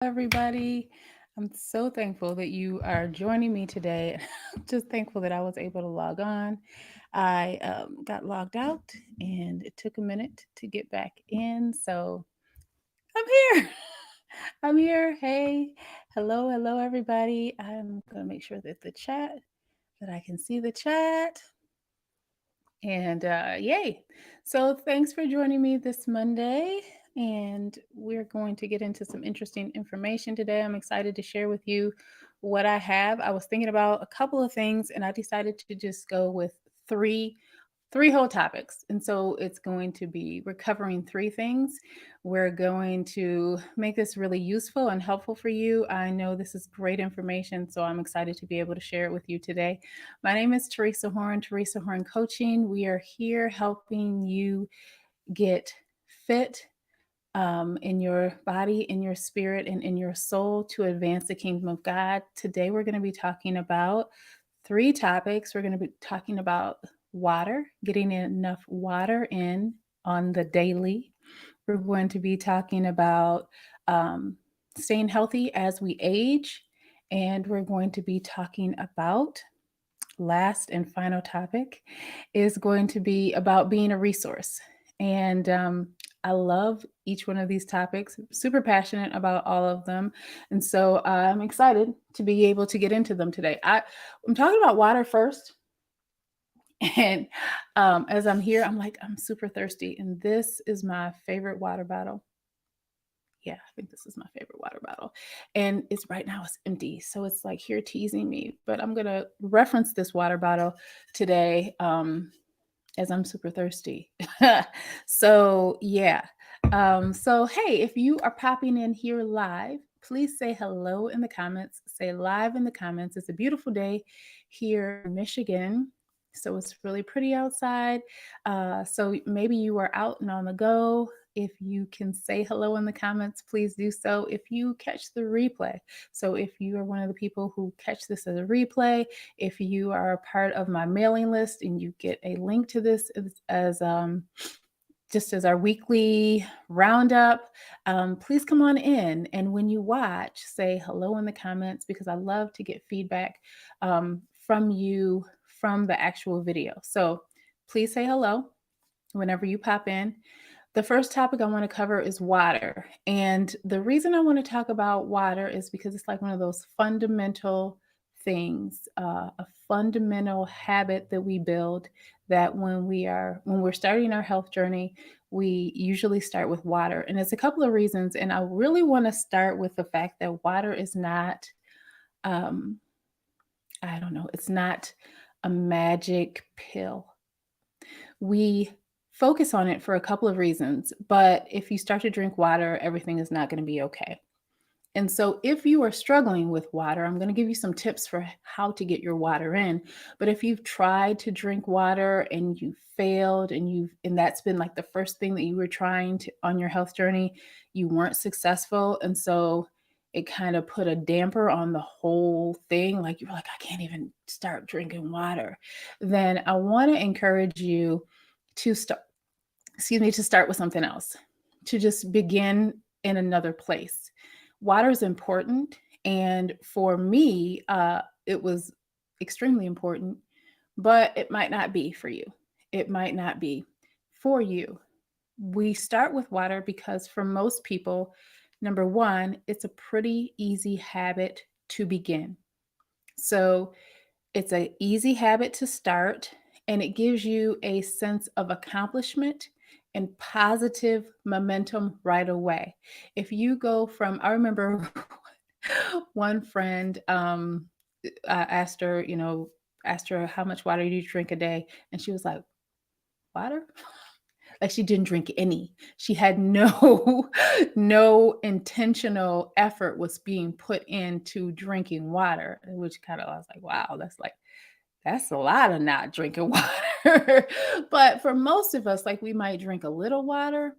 everybody. I'm so thankful that you are joining me today. I'm just thankful that I was able to log on. I got logged out and it took a minute to get back in. So I'm here. I'm here. Hey, hello, everybody. I'm going to make sure that that I can see the chat. And yay. So thanks for joining me this Monday. And we're going to get into some interesting information today. I'm excited to share with you what I have. I was thinking about a couple of things and I decided to just go with three three whole topics. And so it's going to be we're covering three things. We're going to make this really useful and helpful for you. I know this is great information, so I'm excited to be able to share it with you today. My name is Teresa Horn Coaching. We are here helping you get fit in your body, in your spirit, and in your soul to advance the kingdom of God. Today, we're going to be talking about three topics. We're going to be talking about water, getting enough water in on the daily. We're going to be talking about um, staying healthy as we age. And we're going to be talking about last and final topic is going to be about being a resource. And I love each one of these topics, super passionate about all of them. And so I'm excited to be able to get into them today. I'm talking about water first. And as I'm here, I'm like, I'm super thirsty. And this is my favorite water bottle. Yeah, I think this is my favorite water bottle. And it's right now it's empty. So it's like here teasing me. But I'm gonna reference this water bottle today as I'm super thirsty. So yeah. So hey, if you are popping in here live, please say hello in the comments. Say live in the comments. It's a beautiful day here in Michigan. So it's really pretty outside. So maybe you are out and on the go. If you can say hello in the comments, please do so. If you catch the replay, so if you are one of the people who catch this as a replay, if you are a part of my mailing list and you get a link to this as just as our weekly roundup, please come on in. And when you watch, say hello in the comments because I love to get feedback from you from the actual video. So please say hello whenever you pop in. The first topic I want to cover is water. And the reason I want to talk about water is because it's like one of those fundamental things, a fundamental habit that we build that when we're starting our health journey, we usually start with water. And it's a couple of reasons. And I really want to start with the fact that water is not um, I don't know, it's not a magic pill. We focus on it for a couple of reasons, but if you start to drink water, everything is not going to be okay. And so, if you are struggling with water, I'm going to give you some tips for how to get your water in. But if you've tried to drink water and you failed and that's been like the first thing that you were trying to on your health journey, you weren't successful. And so it kind of put a damper on the whole thing. Like you're like, I can't even start drinking water. Then I want to encourage you to start, to start with something else, to just begin in another place. Water is important. And for me, it was extremely important, but it might not be for you. It might not be for you. We start with water because for most people, number one, it's a pretty easy habit to begin. So it's an easy habit to start, and it gives you a sense of accomplishment and positive momentum right away. If you go from, I remember one friend, I asked her how much water do you drink a day, and she was like, water? Like she didn't drink any. She had no no intentional effort was being put into drinking water, which kind of I was like, wow, that's a lot of not drinking water. But for most of us, like we might drink a little water.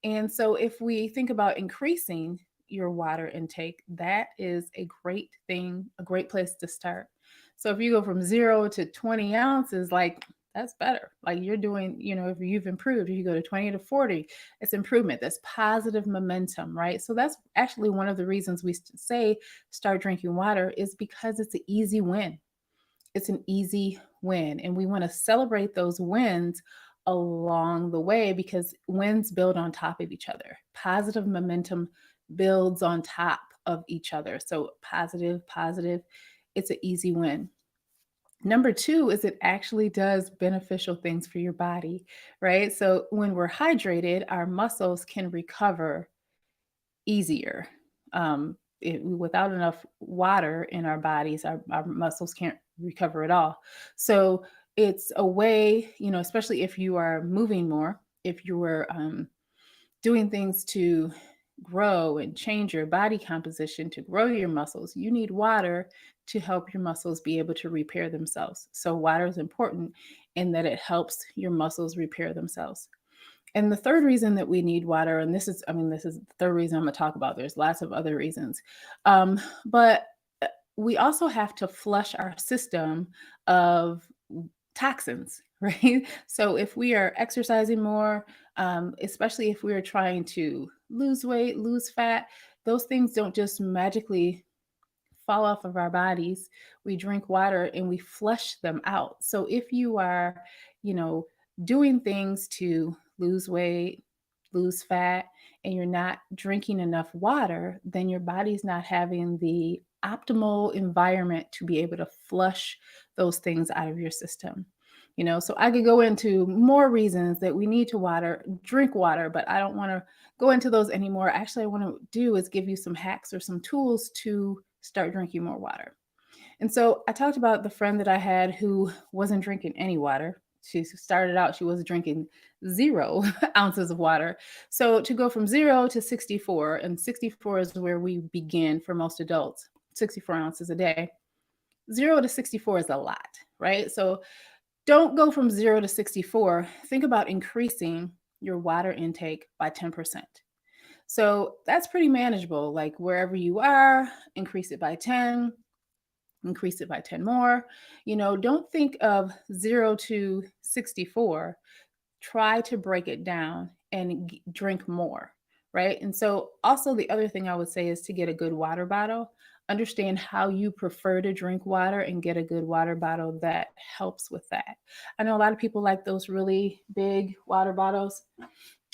And so if we think about increasing your water intake, that is a great thing, a great place to start. So if you go from 0 to 20 ounces, like that's better. Like you're doing, if you've improved, if you go to 20 to 40, it's improvement. That's positive momentum, right? So that's actually one of the reasons we say start drinking water is because it's an easy win. It's an easy win. And we want to celebrate those wins along the way because wins build on top of each other. Positive momentum builds on top of each other. So positive, positive, it's an easy win. Number two is it actually does beneficial things for your body, right? So when we're hydrated, our muscles can recover easier. Without enough water in our bodies, our muscles can't recover at all. So it's a way, especially if you are moving more, if you were doing things to grow and change your body composition to grow your muscles, you need water to help your muscles be able to repair themselves. So water is important in that it helps your muscles repair themselves. And the third reason that we need water, and this is the third reason I'm going to talk about. There's lots of other reasons, but we also have to flush our system of toxins, right? So if we are exercising more, especially if we are trying to lose weight, lose fat, those things don't just magically fall off of our bodies. We drink water and we flush them out. So if you are, you know, doing things to lose weight, lose fat, and you're not drinking enough water, then your body's not having the optimal environment to be able to flush those things out of your system. So I could go into more reasons that we need to drink water, but I don't want to go into those anymore. Actually, I want to do is give you some hacks or some tools to start drinking more water. And so I talked about the friend that I had who wasn't drinking any water. She started out, she was drinking 0 ounces of water. So to go from 0 to 64, and 64 is where we begin for most adults, 64 ounces a day. 0 to 64 is a lot, right? So don't go from 0 to 64. Think about increasing your water intake by 10%. So that's pretty manageable. Like wherever you are, increase it by 10, increase it by 10 more. Don't think of 0 to 64. Try to break it down and drink more, right? And so, also, the other thing I would say is to get a good water bottle. Understand how you prefer to drink water and get a good water bottle that helps with that. I know a lot of people like those really big water bottles,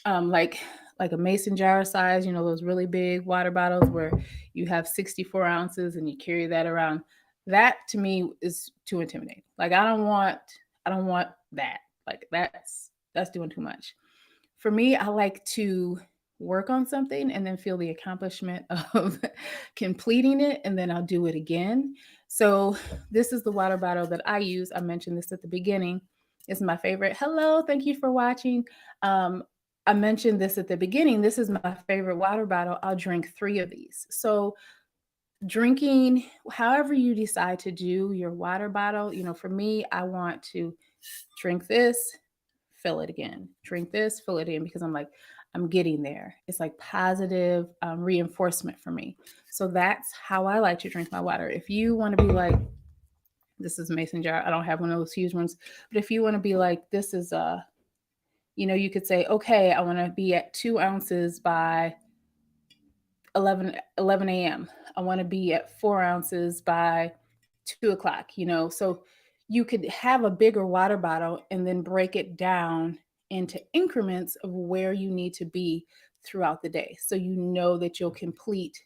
like a mason jar size, those really big water bottles where you have 64 ounces and you carry that around. That to me is too intimidating. Like I don't want that. Like that's doing too much. For me, I like to work on something and then feel the accomplishment of completing it, and then I'll do it again. So this is the water bottle that I use. I mentioned this at the beginning. It's my favorite. Hello, thank you for watching. I mentioned this at the beginning. This is my favorite water bottle. I'll drink 3 of these. So drinking, however you decide to do your water bottle, for me, I want to drink this, fill it again, drink this, fill it in, because I'm getting there. It's like positive reinforcement for me. So that's how I like to drink my water. If you want to be like, this is a mason jar, I don't have one of those huge ones, but if you want to be like, this is you could say, okay, I want to be at 2 ounces by 11 a.m. I want to be at 4 ounces by 2 o'clock. So you could have a bigger water bottle and then break it down into increments of where you need to be throughout the day. So that you'll complete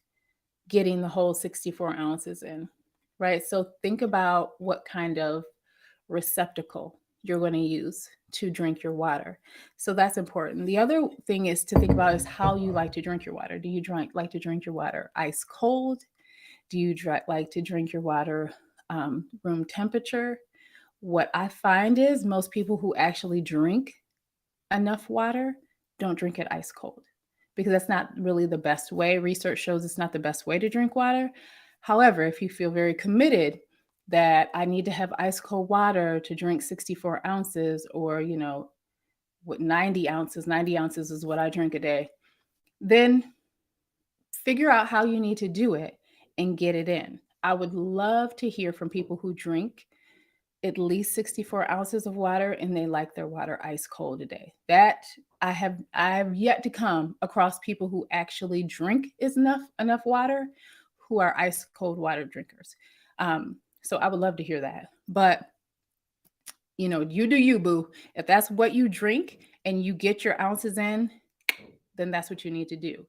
getting the whole 64 ounces in, right? So think about what kind of receptacle you're going to use to drink your water. So that's important. The other thing is to think about is how you like to drink your water. Do you like to drink your water ice cold? Do you like to drink your water room temperature? What I find is most people who actually drink enough water don't drink it ice cold, because that's not really the best way. Research shows it's not the best way to drink water. However, if you feel very committed that I need to have ice cold water to drink 64 ounces, or, what 90 ounces is what I drink a day, then figure out how you need to do it and get it in. I would love to hear from people who drink at least 64 ounces of water, and they like their water ice cold a day. That I have yet to come across people who actually drink is enough water, who are ice cold water drinkers. So I would love to hear that. But you do you, boo. If that's what you drink and you get your ounces in, then that's what you need to do.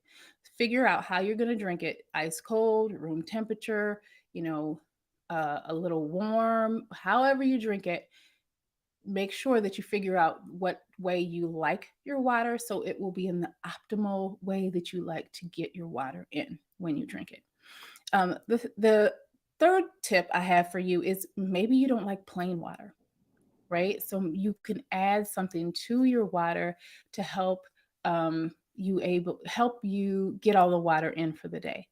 Figure out how you're going to drink it: ice cold, room temperature, you know, a little warm, however you drink it. Make sure that you figure out what way you like your water so it will be in the optimal way that you like to get your water in when you drink it. The third tip I have for you is maybe you don't like plain water, right? So you can add something to your water to help you get all the water in for the day.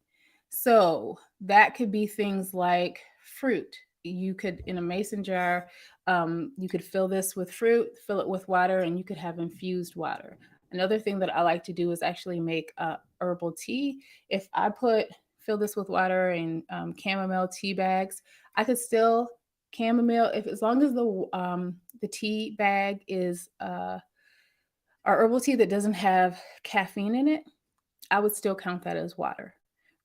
So that could be things like fruit. You could, in a mason jar, you could fill this with fruit, fill it with water, and you could have infused water. Another thing that I like to do is actually make herbal tea. If I fill this with water and chamomile tea bags, I could still chamomile, if as long as the tea bag is our herbal tea that doesn't have caffeine in it, I would still count that as water,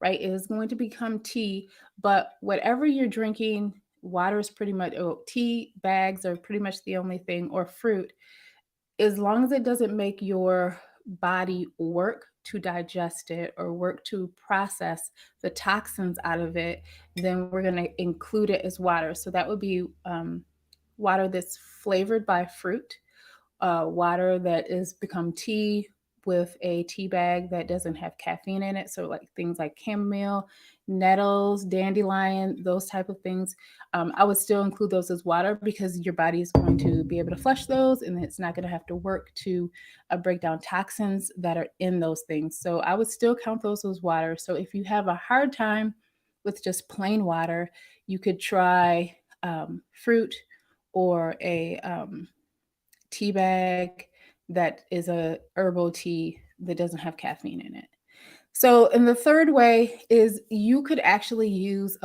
right? It is going to become tea, but whatever you're drinking, water is pretty much, tea bags are pretty much the only thing, or fruit, as long as it doesn't make your body work to digest it or work to process the toxins out of it, then we're going to include it as water. So that would be water that's flavored by fruit, water that is become tea with a tea bag that doesn't have caffeine in it. So like things like chamomile, nettles, dandelion, those type of things. I would still include those as water because your body is going to be able to flush those, and it's not going to have to work to break down toxins that are in those things. So I would still count those as water. So if you have a hard time with just plain water, you could try fruit, or a tea bag that is a herbal tea that doesn't have caffeine in it. So, and the third way is you could actually use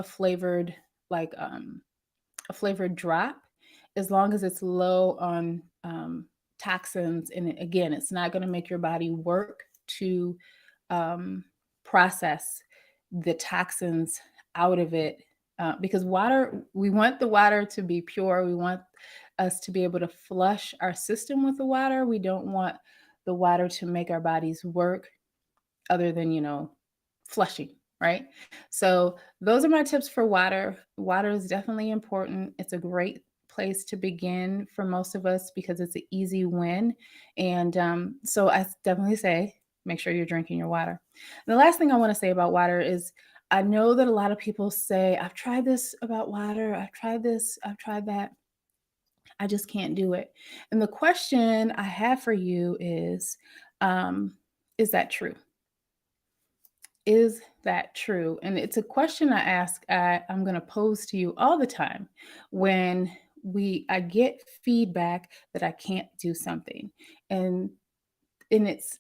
like a flavored drop, as long as it's low on toxins. And again, it's not going to make your body work to um, process the toxins out of it. Because water, we want the water to be pure. We want us to be able to flush our system with the water. We don't want the water to make our bodies work other than, flushing, right? So, those are my tips for water. Water is definitely important. It's a great place to begin for most of us because it's an easy win. And so, I definitely say make sure you're drinking your water. And the last thing I want to say about water is I know that a lot of people say, I've tried this about water, I've tried this, I've tried that. I just can't do it. And the question I have for you um, is that true? Is that true? And it's a question I'm going to pose to you all the time when I get feedback that I can't do something. And it's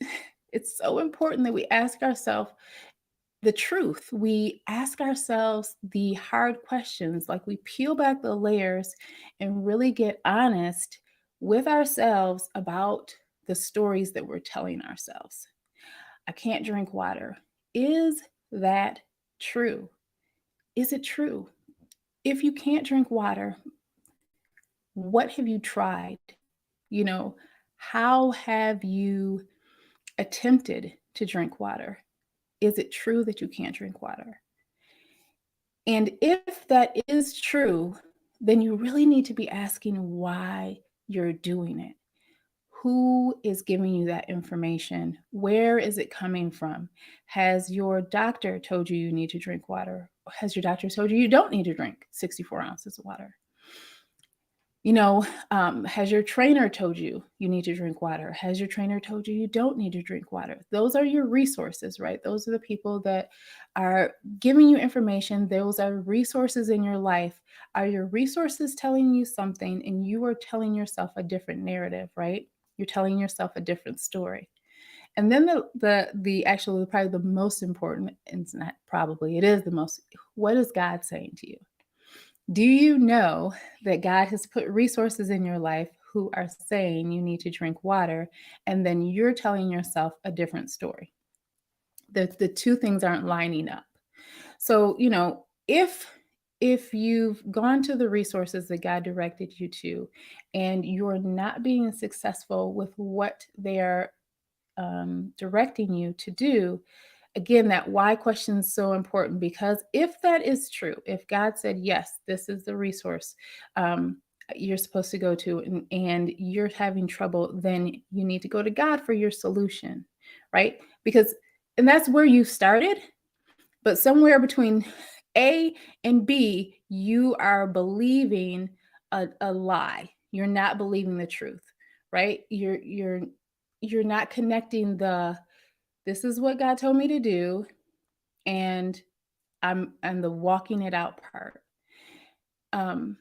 it's so important that we ask ourselves the truth. We ask ourselves the hard questions, like we peel back the layers and really get honest with ourselves about the stories that we're telling ourselves. I can't drink water. Is that true? Is it true? If you can't drink water, what have you tried? You know, how have you attempted to drink water? Is it true that you can't drink water? And if that is true, then you really need to be asking why you're doing it. Who is giving you that information? Where is it coming from? Has your doctor told you you need to drink water? Has your doctor told you you don't need to drink 64 ounces of water? Has your trainer told you you need to drink water? Has your trainer told you you don't need to drink water? Those are your resources, right? Those are the people that are giving you information. Those are resources in your life. Are your resources telling you something and you are telling yourself a different narrative, right? You're telling yourself a different story. And then the actually probably the most important, and it's not probably, it is the most, what is God saying to you? Do you know that God has put resources in your life who are saying you need to drink water, and then you're telling yourself a different story? The two things aren't lining up. So, if you've gone to the resources that God directed you to, and you're not being successful with what they're directing you to do, again, that why question is so important, because if that is true, if God said, yes, this is the resource um, you're supposed to go to, and you're having trouble, then you need to go to God for your solution, right? Because, and that's where you started, but somewhere between A and B, you are believing a lie. You're not believing the truth, right? You're not connecting the this is what God told me to do, and I'm the walking it out part. Um,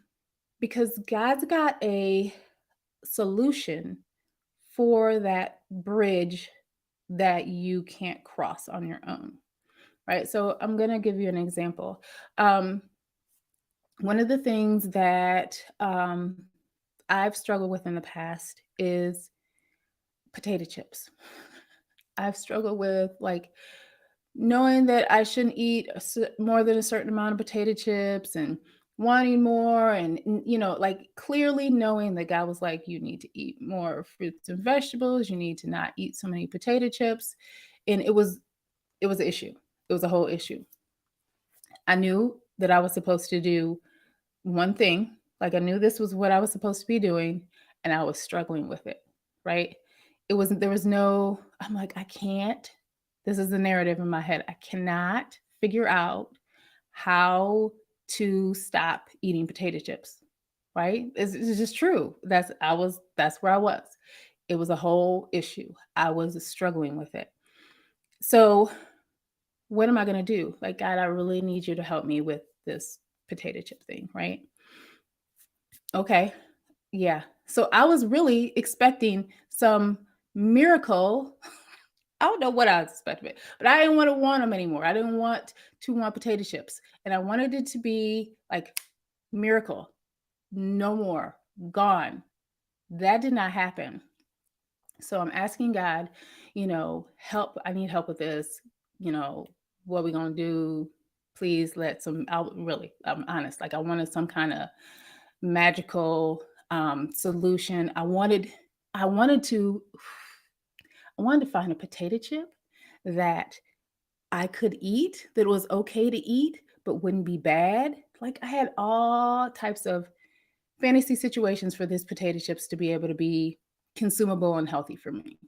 because God's got a solution for that bridge that you can't cross on your own, right? So I'm gonna give you an example. Um, One of the things that I've struggled with in the past is potato chips. I've struggled with like knowing that I shouldn't eat more than a certain amount of potato chips, and wanting more, and like clearly knowing that God was like, you need to eat more fruits and vegetables, you need to not eat so many potato chips. And it was an issue. It was a whole issue. I knew that I was supposed to do one thing, like I knew this was what I was supposed to be doing, and I was struggling with it, right? It wasn't, there was no, I'm like, I can't, this is the narrative in my head. I cannot figure out how to stop eating potato chips, right? It's just true. That's where I was. It was a whole issue. I was struggling with it. So what am I going to do? Like, God, I really need you to help me with this potato chip thing, right? Okay. Yeah. So I was really expecting some miracle. I don't know what I was expecting, but I didn't want them anymore. I didn't want potato chips. And I wanted it to be like miracle, no more, gone. That did not happen. So I'm asking God, help. I need help with this. You know, what are we going to do? Please let some, I'm honest. Like I wanted some kind of magical solution. I wanted to, I wanted to find a potato chip that I could eat, that was okay to eat, but wouldn't be bad. Like I had all types of fantasy situations for these potato chips to be able to be consumable and healthy for me.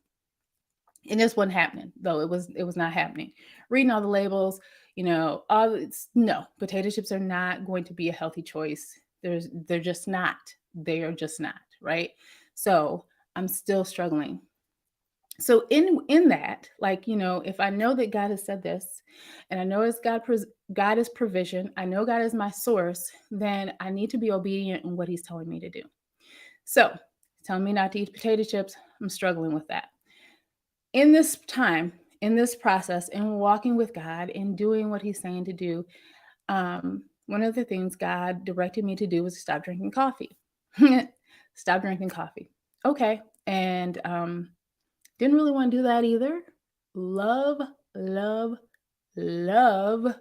And this wasn't happening, though. It was not happening. Reading all the labels, all it's no, potato chips are not going to be a healthy choice. They're just not. They are just not, right? So I'm still struggling. So in that, like, if I know that God has said this, and I know it's God is provision, I know God is my source, then I need to be obedient in what He's telling me to do. So telling me not to eat potato chips, I'm struggling with that. In this time, in this process, in walking with God and doing what He's saying to do, one of the things God directed me to do was to stop drinking coffee. Stop drinking coffee. Okay. And didn't really want to do that either. Love, love, love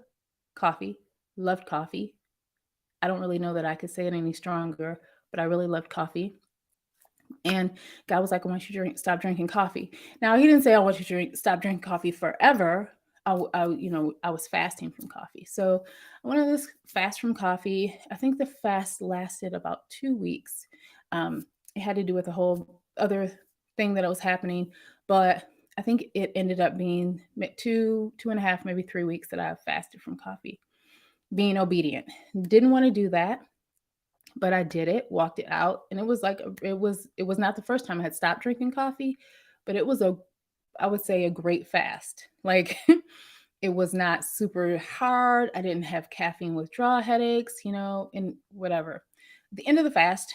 coffee. Loved coffee. I don't really know that I could say it any stronger, but I really loved coffee. And God was like, I want you to stop drinking coffee. Now, He didn't say, I want you to stop drinking coffee forever. I was fasting from coffee. So I went on this fast from coffee. I think the fast lasted about 2 weeks. It had to do with a whole other thing that was happening, but I think it ended up being 2.5, maybe 3 weeks that I fasted from coffee. Being obedient. Didn't want to do that, but I did it, walked it out, and it was like it was not the first time I had stopped drinking coffee, but it was I would say a great fast. Like it was not super hard. I didn't have caffeine withdrawal headaches, and whatever. At the end of the fast,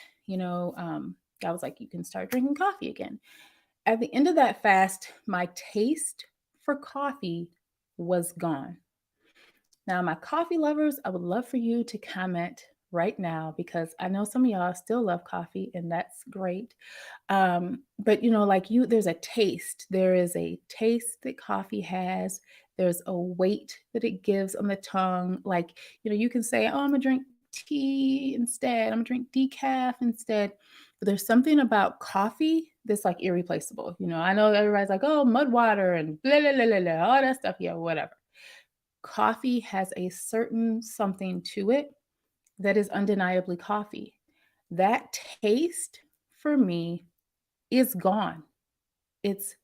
God was like, you can start drinking coffee again. At the end of that fast, my taste for coffee was gone. Now, my coffee lovers, I would love for you to comment right now because I know some of y'all still love coffee, and that's great. But like there's a taste. There is a taste that coffee has. There's a weight that it gives on the tongue. Like, you can say, oh, I'm gonna drink tea instead. I'm gonna drink decaf instead. But there's something about coffee that's like irreplaceable. I know everybody's like, oh, mud water and blah blah blah blah, blah all that stuff. Yeah, whatever. Coffee has a certain something to it that is undeniably coffee. That taste for me is gone. It's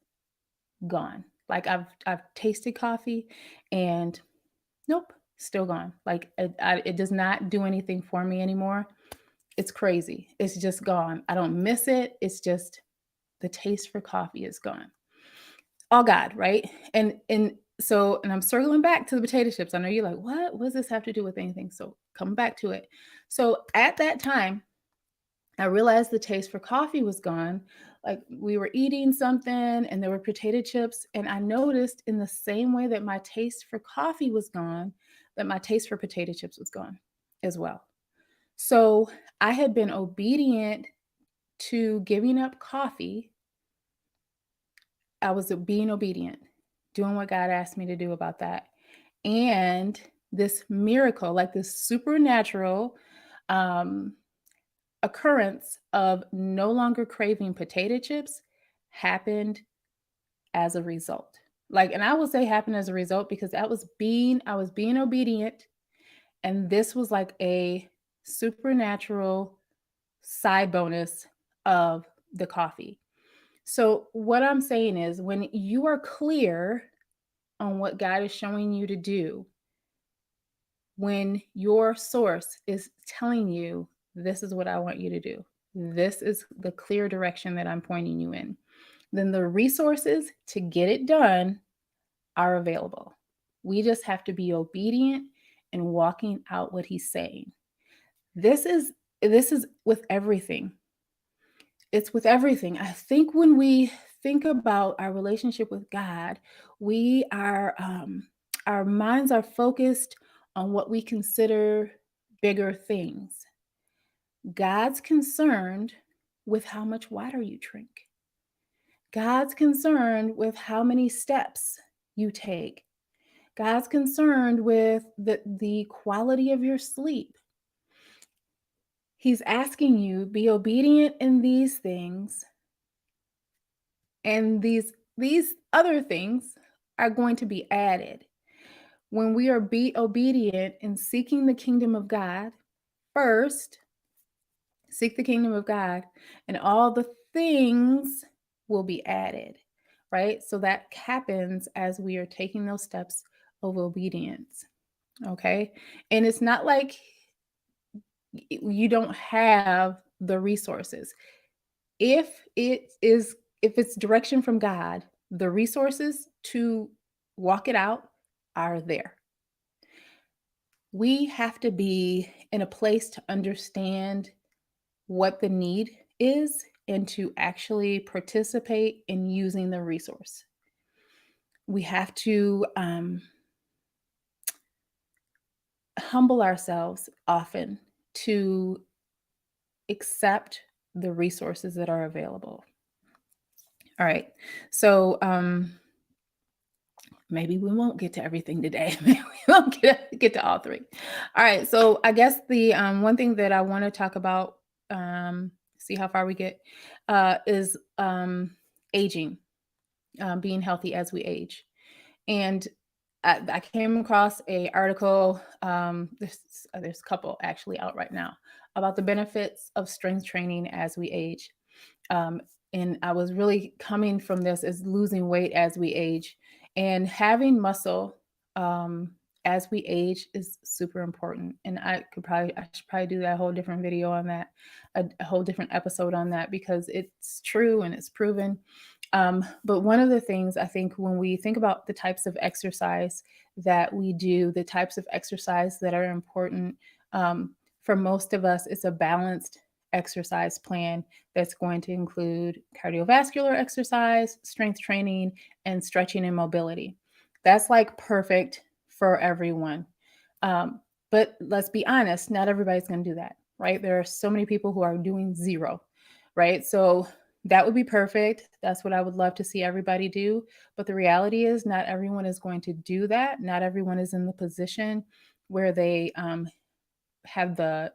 gone. Like I've tasted coffee and nope, still gone. Like it does not do anything for me anymore. It's crazy. It's just gone. I don't miss it. It's just the taste for coffee is gone. All God, right? And I'm circling back to the potato chips. I know you're like, what does this have to do with anything? So come back to it. So at that time, I realized the taste for coffee was gone. Like we were eating something and there were potato chips. And I noticed in the same way that my taste for coffee was gone, that my taste for potato chips was gone as well. So I had been obedient to giving up coffee. I was being obedient, doing what God asked me to do about that. And this miracle, like this supernatural um, occurrence of no longer craving potato chips happened as a result. Like, and I will say happened as a result because I was being obedient, and this was like a supernatural side bonus of the coffee. So what I'm saying is when you are clear on what God is showing you to do, when your source is telling you, this is what I want you to do, this is the clear direction that I'm pointing you in, then the resources to get it done are available. We just have to be obedient and walking out what he's saying. This is with everything. It's with everything. I think when we think about our relationship with God, we are our minds are focused on what we consider bigger things. God's concerned with how much water you drink. God's concerned with how many steps you take. God's concerned with the quality of your sleep. He's asking you be obedient in these things, and these other things are going to be added. When we are be obedient in seeking the kingdom of God first, seek the kingdom of God, and all the things will be added, right? So that happens as we are taking those steps of obedience, okay? And it's not like you don't have the resources. If if it's direction from God, the resources to walk it out are there. We have to be in a place to understand what the need is and to actually participate in using the resource. We have to humble ourselves often to accept the resources that are available. All right. So maybe we won't get to everything today. Maybe we won't get to all three. All right. So I guess the one thing that I want to talk about, see how far we get, is aging, being healthy as we age. And I came across a article. There's a couple actually out right now about the benefits of strength training as we age. Um, and I was really coming from this as losing weight as we age, and having muscle as we age is super important. And I should probably do that whole different video on that, a whole different episode on that, because it's true and it's proven. But one of the things I think when we think about the types of exercise that we do, the types of exercise that are important, um, for most of us, it's a balanced exercise plan that's going to include cardiovascular exercise, strength training, and stretching and mobility. That's like perfect for everyone. Um, But let's be honest, not everybody's going to do that, right? There are so many people who are doing zero, right? So that would be perfect. That's what I would love to see everybody do. But the reality is, not everyone is going to do that. Not everyone is in the position where they have the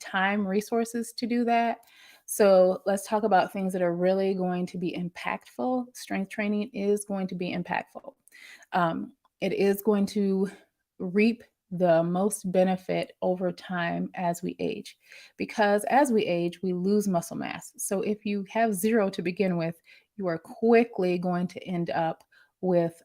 time resources to do that. So let's talk about things that are really going to be impactful. Strength training is going to be impactful. um, it is going to reap the most benefit over time as we age, because as we age we lose muscle mass. So if you have zero to begin with, you are quickly going to end up with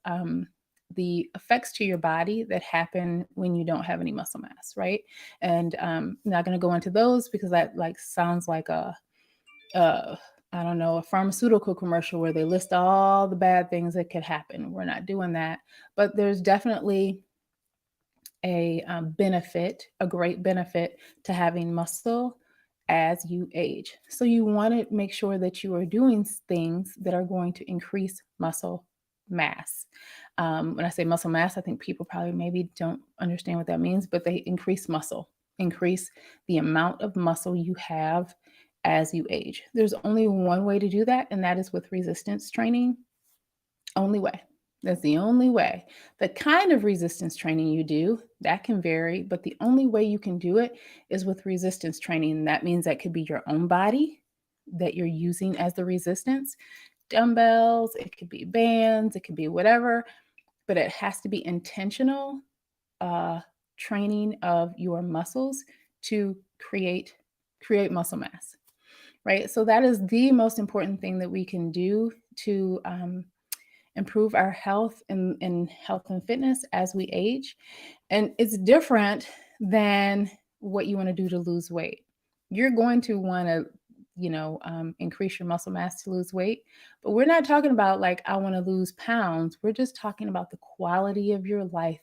the effects to your body that happen when you don't have any muscle mass, right? And I'm not going to go into those because that like sounds like uh, I don't know, a pharmaceutical commercial where they list all the bad things that could happen. We're not doing that, but there's definitely a benefit, a great benefit to having muscle as you age. So you want to make sure that you are doing things that are going to increase muscle mass. When I say muscle mass, I think people probably maybe don't understand what that means, but they increase muscle, increase the amount of muscle you have as you age. There's only one way to do that, and that is with resistance training. Only way. That's the only way. The kind of resistance training you do, that can vary, but the only way you can do it is with resistance training. That means that could be your own body that you're using as the resistance, dumbbells, it could be bands, it could be whatever, but it has to be intentional uh, training of your muscles to create muscle mass, right? So that is the most important thing that we can do to improve our health and health and fitness as we age. And it's different than what you want to do to lose weight. You're going to want to, increase your muscle mass to lose weight. But we're not talking about like, I want to lose pounds. We're just talking about the quality of your life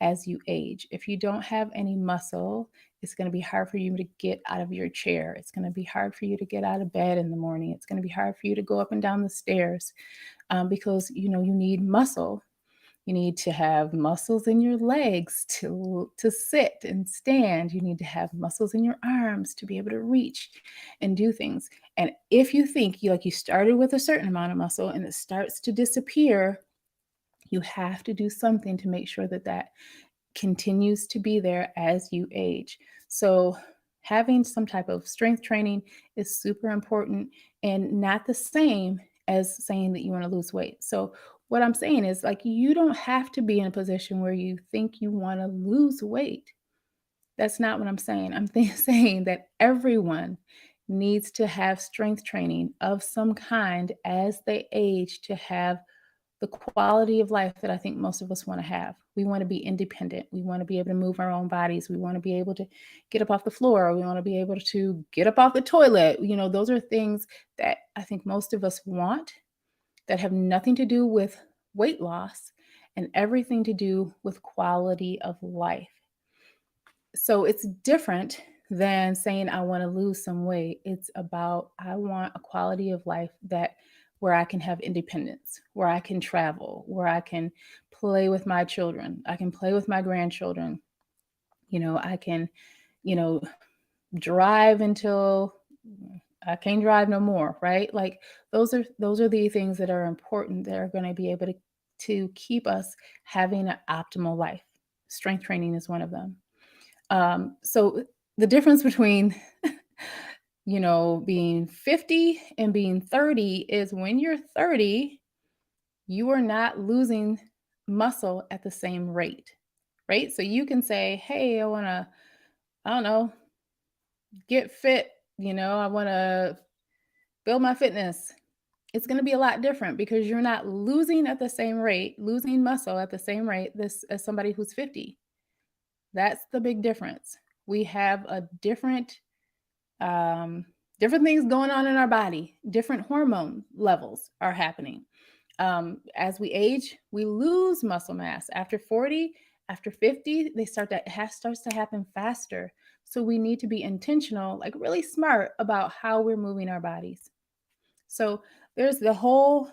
as you age. If you don't have any muscle, it's going to be hard for you to get out of your chair. It's going to be hard for you to get out of bed in the morning. It's going to be hard for you to go up and down the stairs because you need muscle. You need to have muscles in your legs to sit and stand. You need to have muscles in your arms to be able to reach and do things. And if you think you started with a certain amount of muscle and it starts to disappear, you have to do something to make sure that that continues to be there as you age. So, having some type of strength training is super important and not the same as saying that you want to lose weight. So, what I'm saying is like you don't have to be in a position where you think you want to lose weight. That's not what I'm saying. I'm saying that everyone needs to have strength training of some kind as they age to have the quality of life that I think most of us want to have. We want to be independent. We want to be able to move our own bodies. We want to be able to get up off the floor. We want to be able to get up off the toilet. Those are things that I think most of us want that have nothing to do with weight loss and everything to do with quality of life. So it's different than saying I want to lose some weight. It's about I want a quality of life that where I can have independence, where I can travel, where I can play with my children, I can play with my grandchildren. I can, you know, drive until I can't drive no more, right? Like those are the things that are important that are going to be able to keep us having an optimal life. Strength training is one of them. So the difference between being 50 and being 30 is when you're 30, you are not losing muscle at the same rate, right? So you can say, hey, I want to, I don't know, get fit, I want to build my fitness. It's going to be a lot different because you're not losing at the same rate, losing muscle at the same rate this as somebody who's 50. That's the big difference. We have a um, different things going on in our body. Different hormone levels are happening. As we age, we lose muscle mass. After 40, after 50, starts to happen faster. So we need to be intentional, like really smart about how we're moving our bodies. So there's the whole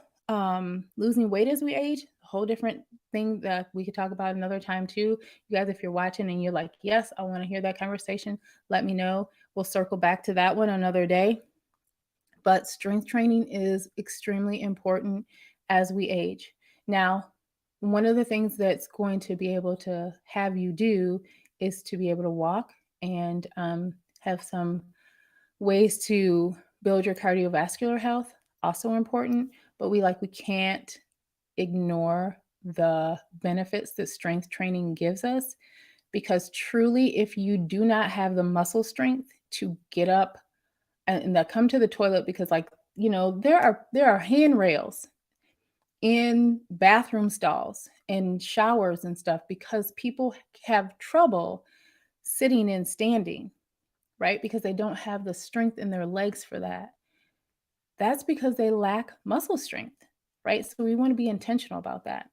losing weight as we age, whole different thing that we could talk about another time too. You guys, if you're watching and you're like, yes, I want to hear that conversation, let me know. We'll circle back to that one another day. But strength training is extremely important as we age. Now, one of the things that's going to be able to have you do is to be able to walk and have some ways to build your cardiovascular health, also important. But we can't ignore the benefits that strength training gives us, because truly, if you do not have the muscle strength to get up and that come to the toilet, because there are handrails in bathroom stalls and showers and stuff, because people have trouble sitting and standing, right? Because they don't have the strength in their legs for that. That's because they lack muscle strength, right? So we want to be intentional about that.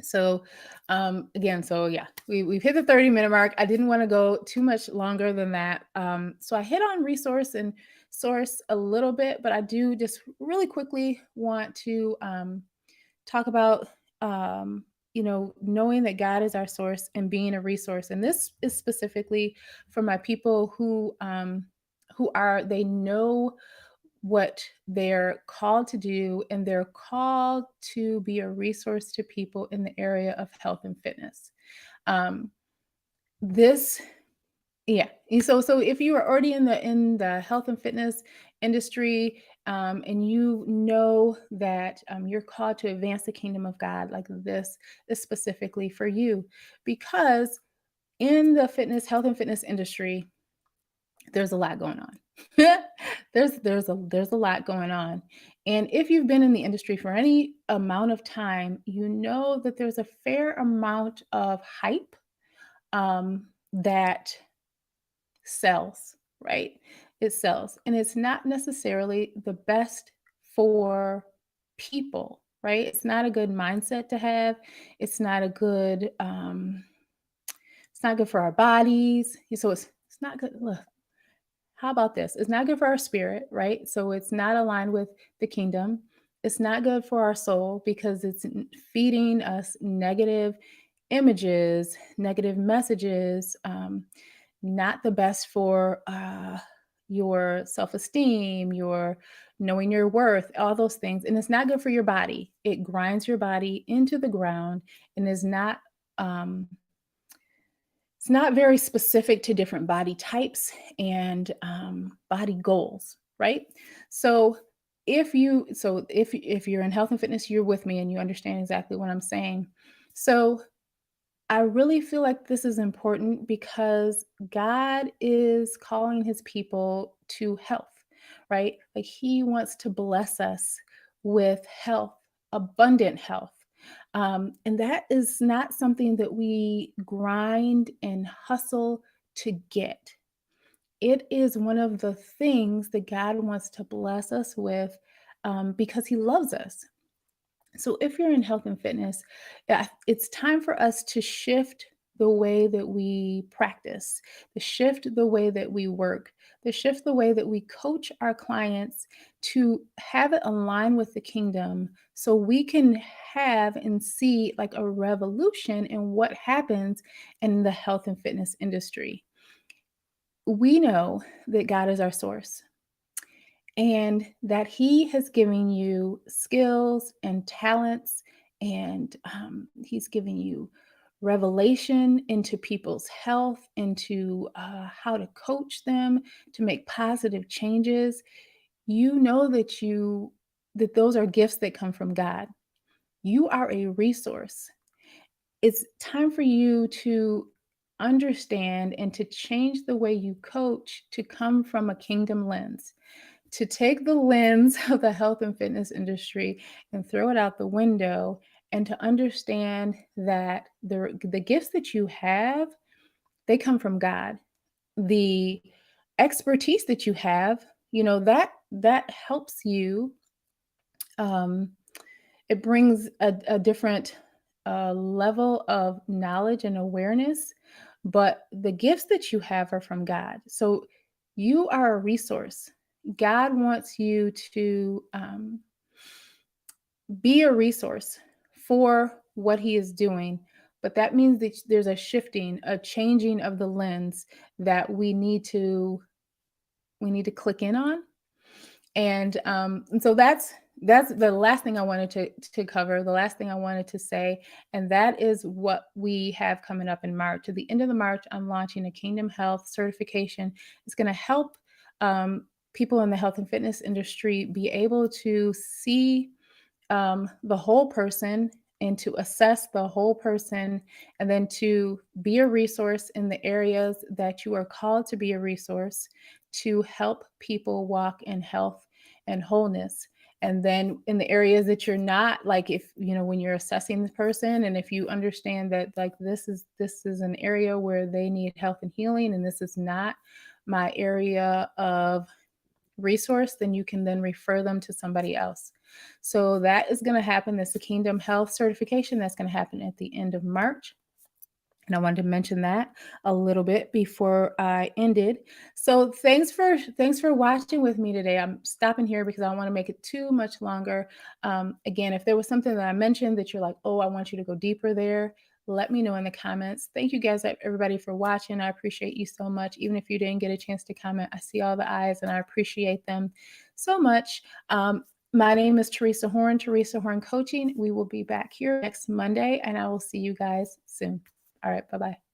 So again, so yeah, we've hit the 30-minute mark. I didn't want to go too much longer than that. So I hit on resource and source a little bit, but I do just really quickly want to talk about knowing that God is our source and being a resource. And this is specifically for my people who are, they know what they're called to do, and they're called to be a resource to people in the area of health and fitness. Um, this yeah. So if you are already in the health and fitness industry, and you know that you're called to advance the kingdom of God, like this is specifically for you, because in the health and fitness industry, there's a lot going on. there's a lot going on. And if you've been in the industry for any amount of time, you know that there's a fair amount of hype that sells, right? It sells. And it's not necessarily the best for people, right? It's not a good mindset to have. It's not a good it's not good for our bodies. So it's not good. Look, how about this? It's not good for our spirit, right? So it's not aligned with the kingdom. It's not good for our soul, because it's feeding us negative images, negative messages, not the best for your self esteem, your knowing your worth, all those things. And it's not good for your body. It grinds your body into the ground and is not. It's not very specific to different body types and body goals, right? So if you're in health and fitness, you're with me and you understand exactly what I'm saying. So I really feel like this is important because God is calling his people to health, right? Like he wants to bless us with health, abundant health. And that is not something that we grind and hustle to get. It is one of the things that God wants to bless us with, because he loves us. So, if you're in health and fitness, it's time for us to shift the way that we practice, to shift the way that we work, to shift the way that we coach our clients, to have it align with the kingdom, so we can have and see like a revolution in what happens in the health and fitness industry. We know that God is our source, and that he has given you skills and talents, and he's giving you revelation into people's health, into how to coach them to make positive changes. You know that those are gifts that come from God. You are a resource. It's time for you to understand and to change the way you coach to come from a kingdom lens, to take the lens of the health and fitness industry and throw it out the window, and to understand that the gifts that you have, they come from God. The expertise that you have, that helps you. um, it brings a different level of knowledge and awareness, but the gifts that you have are from God. So you are a resource. God wants you to be a resource for what he is doing, but that means that there's a shifting, a changing of the lens that we need to click in on. And so that's the last thing I wanted to cover, the last thing I wanted to say, and that is what we have coming up in March. At the end of the March, I'm launching a Kingdom Health certification. It's going to help people in the health and fitness industry be able to see the whole person and to assess the whole person, and then to be a resource in the areas that you are called to be a resource, to help people walk in health and wholeness. And then in the areas that you're not, like, if when you're assessing the person, and if you understand that, like, this is an area where they need health and healing, and this is not my area of resource, then you can then refer them to somebody else. So that is going to happen. That's the Kingdom Health certification. That's going to happen at the end of March. And I wanted to mention that a little bit before I ended. So thanks for watching with me today. I'm stopping here because I don't want to make it too much longer. Again, if there was something that I mentioned that you're like, oh, I want you to go deeper there, let me know in the comments. Thank you guys, everybody, for watching. I appreciate you so much. Even if you didn't get a chance to comment, I see all the eyes and I appreciate them so much. My name is Teresa Horn, Teresa Horn Coaching. We will be back here next Monday, and I will see you guys soon. All right, bye-bye.